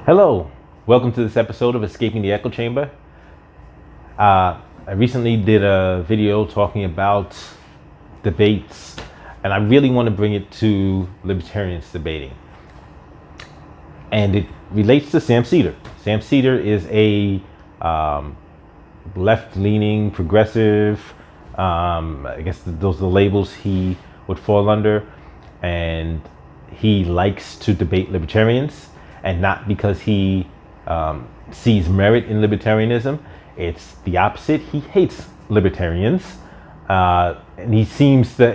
Hello, welcome to this episode of Escaping the Echo Chamber. I recently did a video talking about debates, and I really want to bring it to libertarians debating. And it relates to Sam Seder. Sam Seder is a left-leaning, progressive, I guess those are the labels he would fall under, and he likes to debate libertarians. And not because he sees merit in libertarianism. It's the opposite. He hates libertarians, and he seems to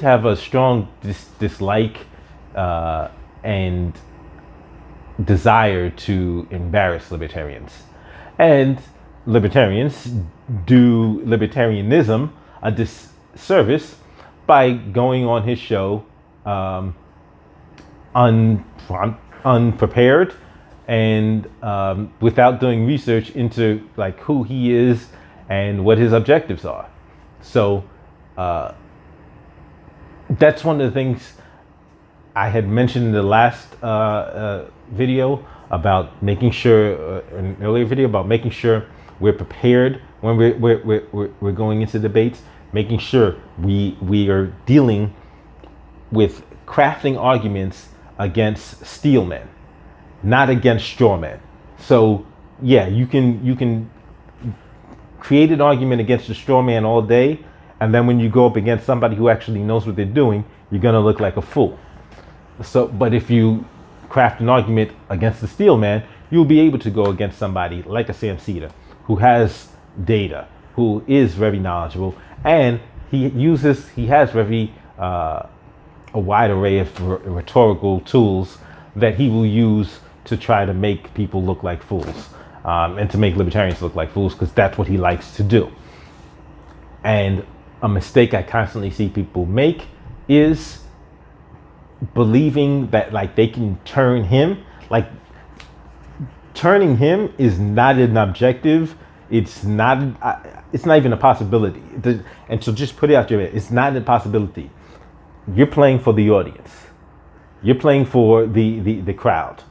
have a strong dislike and desire to embarrass libertarians. And libertarians do libertarianism a disservice by going on his show unprepared and without doing research into like who he is and what his objectives are. So that's one of the things I had mentioned in the last video about making sure, an earlier video about making sure we're prepared when we're going into debates, making sure we are dealing with crafting arguments against steel men, not against straw men. So yeah, you can create an argument against a straw man all day, and then when you go up against somebody who actually knows what they're doing, you're gonna look like a fool. So, but if you craft an argument against the steel man, you'll be able to go against somebody like a Sam Seder, who has data, who is very knowledgeable, and he has very a wide array of rhetorical tools that he will use to try to make people look like fools, and to make libertarians look like fools, because that's what he likes to do. And a mistake I constantly see people make is believing that like they can turn him. Like, turning him is not an objective. It's not even a possibility. And so just put it out there. It's not a possibility. You're playing for the audience. You're playing for the crowd.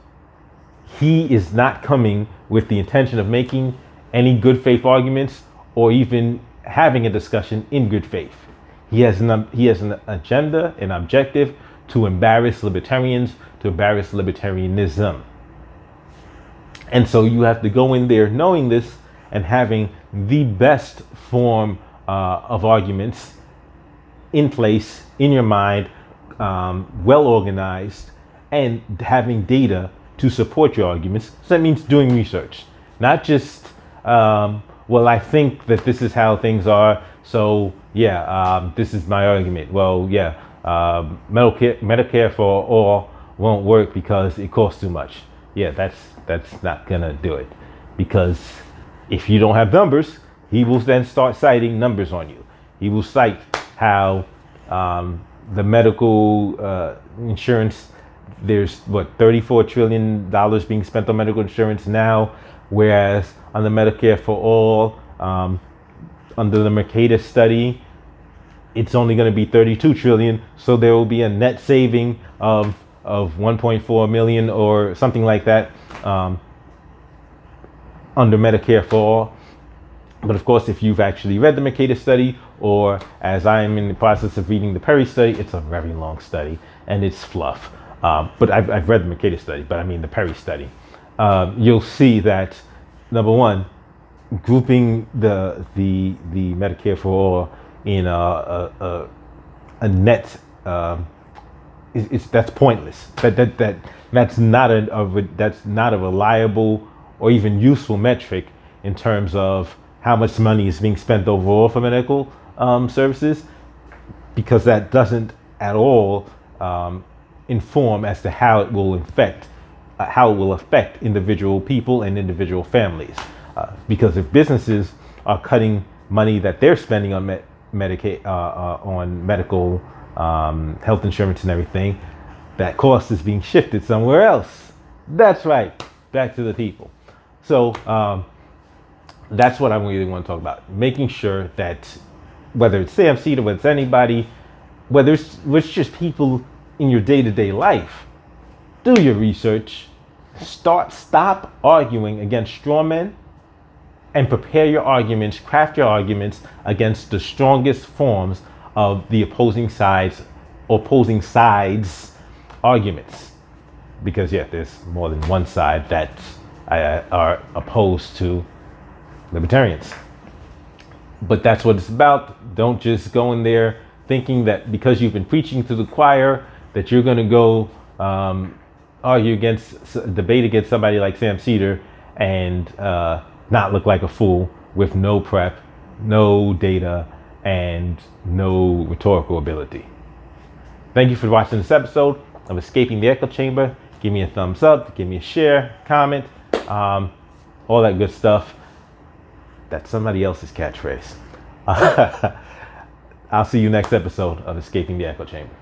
He is not coming with the intention of making any good faith arguments or even having a discussion in good faith. He has an agenda, an objective to embarrass libertarians, to embarrass libertarianism. And so you have to go in there knowing this and having the best form of arguments in place, in your mind, well organized, and having data to support your arguments. So that means doing research, not just, well, I think that this is how things are, so yeah, this is my argument. Well, yeah, Medicare for all won't work because it costs too much. Yeah, that's not gonna do it, because if you don't have numbers, he will then start citing numbers on you. He will cite how the medical insurance, there's $34 trillion being spent on medical insurance now, whereas on the Medicare for all, under the Mercatus study, it's only going to be 32 trillion. So there will be a net saving of 1.4 million or something like that under Medicare for all. But of course, if you've actually read the Mercatus study, or as I am in the process of reading the Perry study, it's a very long study and it's fluff. But I've read the Mercatus study, but I mean the Perry study. You'll see that, number one, grouping the Medicare for all in a net, that's pointless. That's not a reliable or even useful metric in terms of how much money is being spent overall for medical services, because that doesn't at all inform as to how it will affect individual people and individual families. Because if businesses are cutting money that they're spending on on medical health insurance and everything, that cost is being shifted somewhere else. That's right, back to the people. So that's what I really want to talk about. Making sure that whether it's Sam Seder, whether it's anybody, whether it's just people in your day-to-day life, do your research, stop arguing against straw men, and prepare your arguments, craft your arguments against the strongest forms of the opposing sides arguments. Because there's more than one side that are opposed to libertarians. But that's what it's about. Don't just go in there thinking that because you've been preaching to the choir that you're going to go debate against somebody like Sam Seder and not look like a fool with no prep, no data, and no rhetorical ability. Thank you for watching this episode of Escaping the Echo Chamber. Give me a thumbs up, give me a share, comment, all that good stuff. That's somebody else's catchphrase. I'll see you next episode of Escaping the Echo Chamber.